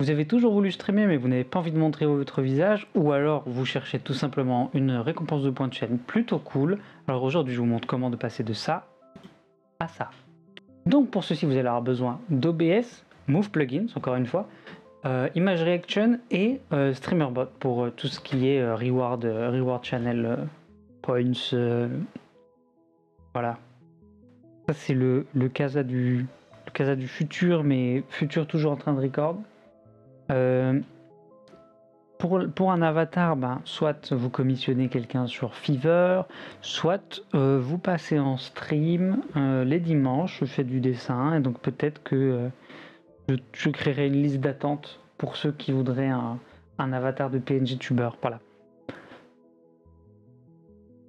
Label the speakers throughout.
Speaker 1: Vous avez toujours voulu streamer mais vous n'avez pas envie de montrer votre visage, ou alors vous cherchez tout simplement une récompense de points de chaîne plutôt cool. Alors aujourd'hui je vous montre comment de passer de ça à ça. Donc pour ceci vous allez avoir besoin d'OBS, Move Plugins encore une fois, Image Reaction et StreamerBot pour tout ce qui est reward channel points. Voilà. Ça c'est le Casa du futur, mais futur toujours en train de record. Pour un avatar, soit vous commissionnez quelqu'un sur Fiverr, soit vous passez en stream les dimanches, je fais du dessin, et donc peut-être que je créerai une liste d'attente pour ceux qui voudraient un avatar de PNG tuber. Voilà.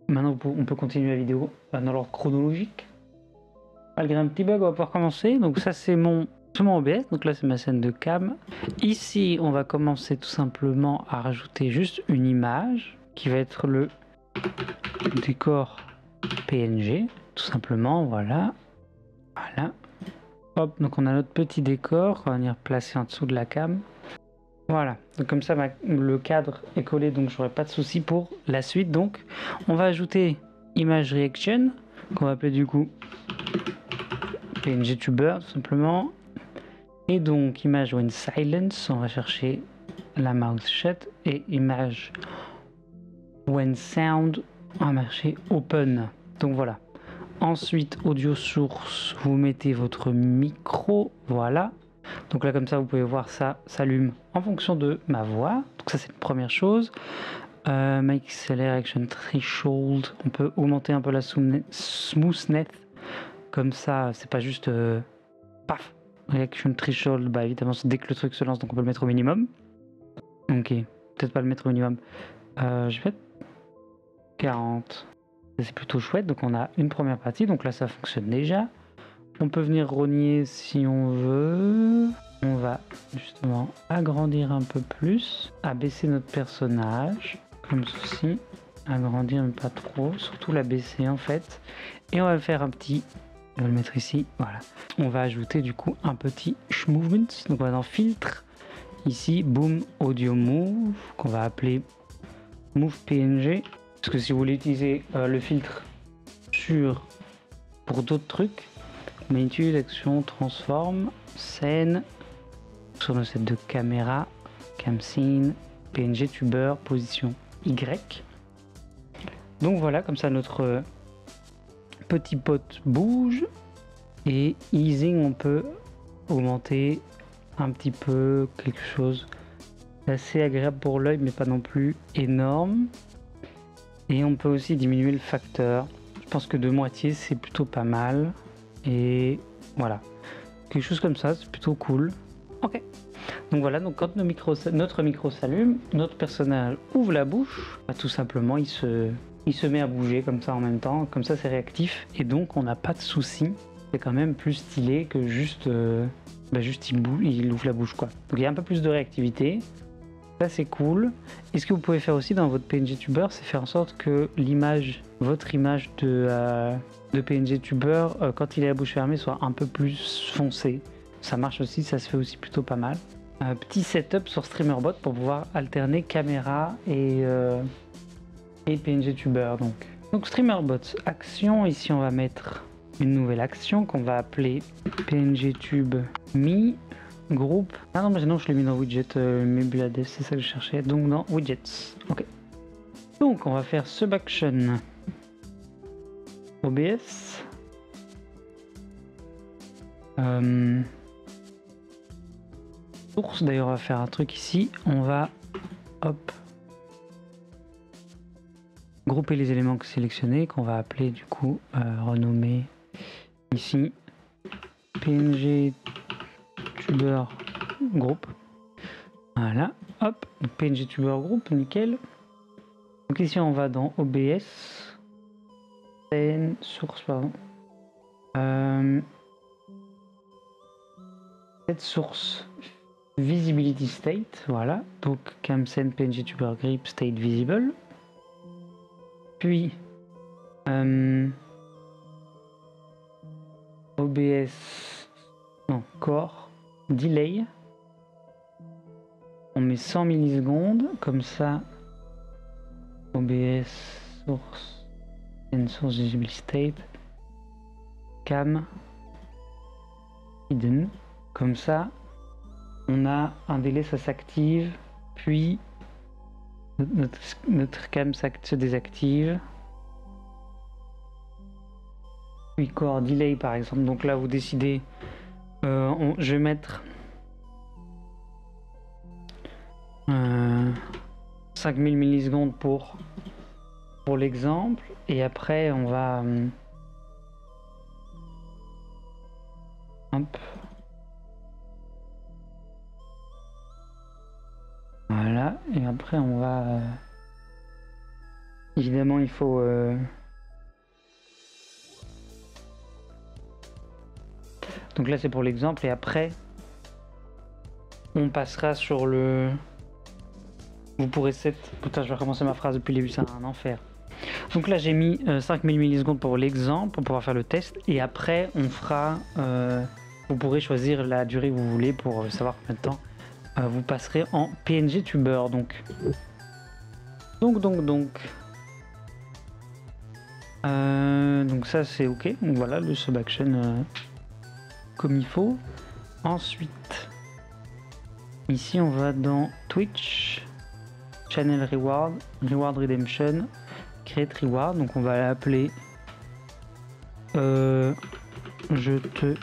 Speaker 1: Maintenant, on peut continuer la vidéo dans l'ordre chronologique. Malgré un petit bug, on va pouvoir commencer. Donc ça, c'est mon OBS. Donc là, c'est ma scène de cam. Ici, on va commencer tout simplement à rajouter juste une image qui va être le décor PNG. Tout simplement, voilà. Voilà. Hop, donc on a notre petit décor. On va venir placer en dessous de la cam. Voilà, donc comme ça le cadre est collé, donc j'aurai pas de souci pour la suite. Donc on va ajouter Image Reaction, qu'on va appeler du coup PNG Tuber tout simplement. Et donc Image When Silence, on va chercher la mouse shut, et Image When Sound, on va marcher Open. Donc voilà. Ensuite, audio source, vous mettez votre micro, voilà. Donc là, comme ça, vous pouvez voir, ça s'allume en fonction de ma voix. Donc ça, c'est une première chose. Make Selection Threshold, on peut augmenter un peu la smoothness. Comme ça, c'est pas juste paf. Reaction Threshold, évidemment, c'est dès que le truc se lance, donc on peut le mettre au minimum. Ok, peut-être pas le mettre au minimum. Je vais mettre 40. C'est plutôt chouette, donc on a une première partie, donc là ça fonctionne déjà. On peut venir rogner si on veut. On va justement agrandir un peu plus, abaisser notre personnage, comme ceci. Agrandir mais pas trop, surtout l'abaisser en fait. Et on va faire un petit, on va le mettre ici, voilà. On va ajouter du coup un petit movement, donc on va dans filtre, ici, boom, audio move, qu'on va appeler move PNG. Parce que si vous voulez utiliser le filtre pour d'autres trucs, magnitude, action, transform, scène, sur nos sets de caméra, cam scene, PNG tuber, position Y. Donc voilà, comme ça notre petit pote bouge. Et easing, on peut augmenter un petit peu quelque chose d'assez agréable pour l'œil, mais pas non plus énorme. Et on peut aussi diminuer le facteur. Je pense que de moitié, c'est plutôt pas mal. Et voilà. Quelque chose comme ça, c'est plutôt cool. Ok. Donc voilà, donc quand notre micro s'allume, notre personnage ouvre la bouche, tout simplement, il se met à bouger comme ça en même temps. Comme ça, c'est réactif. Et donc, on n'a pas de souci. C'est quand même plus stylé que juste il ouvre la bouche, quoi. Donc il y a un peu plus de réactivité. Ça c'est cool. Et ce que vous pouvez faire aussi dans votre PNG Tuber, c'est faire en sorte que votre image de PNG Tuber, quand il est à bouche fermée, soit un peu plus foncée. Ça marche aussi, ça se fait aussi plutôt pas mal. Petit setup sur StreamerBot pour pouvoir alterner caméra et PNG Tuber. Donc StreamerBot, action, ici on va mettre une nouvelle action qu'on va appeler PNG Tube Me. Groupe. Ah non, mais non, je l'ai mis dans widget Meblades, c'est ça que je cherchais. Donc dans widgets. Ok. Donc on va faire subaction OBS. Source, d'ailleurs, on va faire un truc ici. On va grouper les éléments sélectionnés qu'on va appeler du coup renommer ici PNG Tuber Group. Voilà, hop, PNG Tuber Group, nickel. Donc ici on va dans OBS, source, pardon. Cette source visibility state, voilà. Donc CamScene PNG Tuber Grip state visible. Puis OBS, non, core, delay. met 100 millisecondes, comme ça, OBS, source, source visible state, cam, hidden, comme ça, on a un délai, ça s'active, puis notre cam se désactive, puis core delay par exemple, donc là vous décidez, je vais mettre 5000 millisecondes pour l'exemple, et après on va hop, voilà, et après on va évidemment il faut donc là c'est pour l'exemple, et après on passera sur le... Vous pourrez set... Putain, je vais recommencer ma phrase depuis le début, c'est un enfer. Donc là j'ai mis 5000 millisecondes pour l'exemple, pour pouvoir faire le test, et après on fera... vous pourrez choisir la durée que vous voulez pour savoir combien de temps vous passerez en PNG Tuber. Donc ça c'est ok, donc voilà le sub action comme il faut. Ensuite, ici on va dans Twitch, Channel Reward, Reward Redemption, Create Reward, donc on va l'appeler je te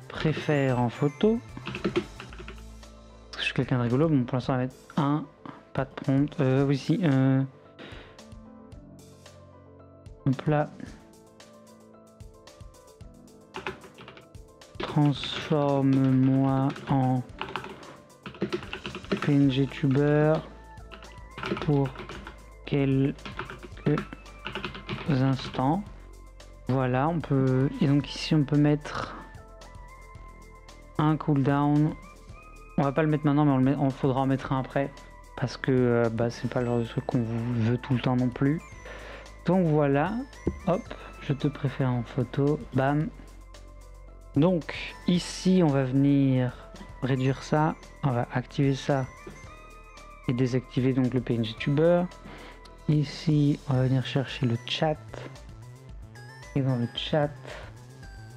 Speaker 1: préfère en photo. Parce que je suis quelqu'un de rigolo, bon pour l'instant on va mettre 1, pas de prompt, oui si, hop là. Transforme-moi en PNG Tuber pour quelques instants. Voilà, on peut... Et donc ici on peut mettre un cooldown. On va pas le mettre maintenant, mais on faudra en mettre un après. Parce que c'est pas le genre de truc qu'on veut tout le temps non plus. Donc voilà, hop, je te préfère en photo, bam. Donc ici on va venir réduire ça, on va activer ça et désactiver donc le PNG Tuber. Ici on va venir chercher le chat, et dans le chat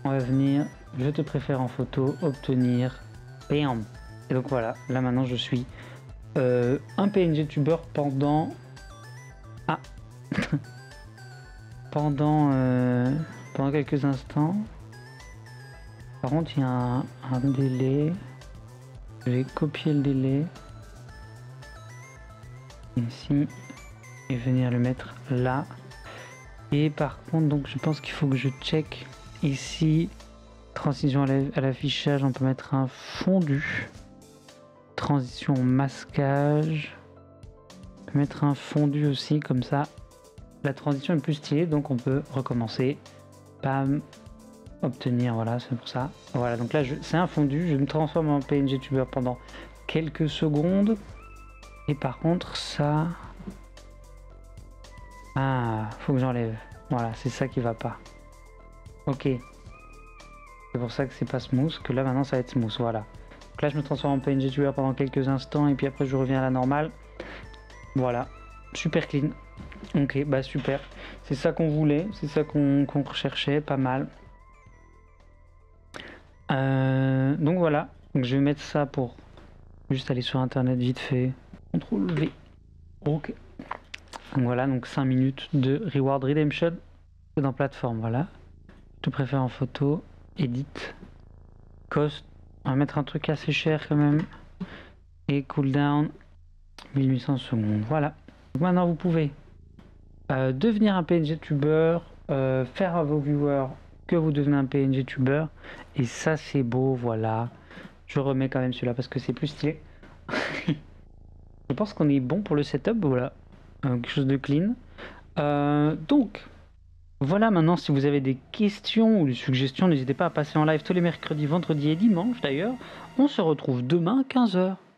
Speaker 1: on va venir je te préfère en photo, obtenir, bam. Et donc voilà, là maintenant je suis un PNG Tuber pendant pendant quelques instants. Par contre, il y a un délai. Je vais copier le délai ici et venir le mettre là. Et par contre, donc je pense qu'il faut que je check ici. Transition à l'affichage, on peut mettre un fondu. Transition masquage. On peut mettre un fondu aussi, comme ça. La transition est plus stylée, donc on peut recommencer. Bam. Obtenir, voilà, c'est pour ça. Voilà, donc là c'est un fondu, je me transforme en PNG Tuber pendant quelques secondes. Et par contre ça, faut que j'enlève. Voilà, c'est ça qui va pas. Ok, c'est pour ça que c'est pas smooth, que là maintenant ça va être smooth. Voilà, donc là je me transforme en PNG Tuber pendant quelques instants, et puis après je reviens à la normale. Voilà, super clean. Ok, bah super, c'est ça qu'on voulait, c'est ça qu'on recherchait, pas mal. Donc voilà, donc je vais mettre ça pour juste aller sur internet vite fait. CTRL V. Ok. Donc voilà, donc 5 minutes de Reward Redemption dans plateforme. Voilà. Je te préfère en photo. Edit. Cost. On va mettre un truc assez cher quand même. Et cooldown 1800 secondes. Voilà. Donc maintenant vous pouvez devenir un PNG Tuber, faire à vos viewers que vous devenez un PNG Tuber, et ça c'est beau. Voilà, je remets quand même celui-là parce que c'est plus stylé. Je pense qu'on est bon pour le setup. Voilà, quelque chose de clean. Donc voilà, maintenant si vous avez des questions ou des suggestions, n'hésitez pas à passer en live tous les mercredis, vendredis et dimanches. D'ailleurs on se retrouve demain à 15 h.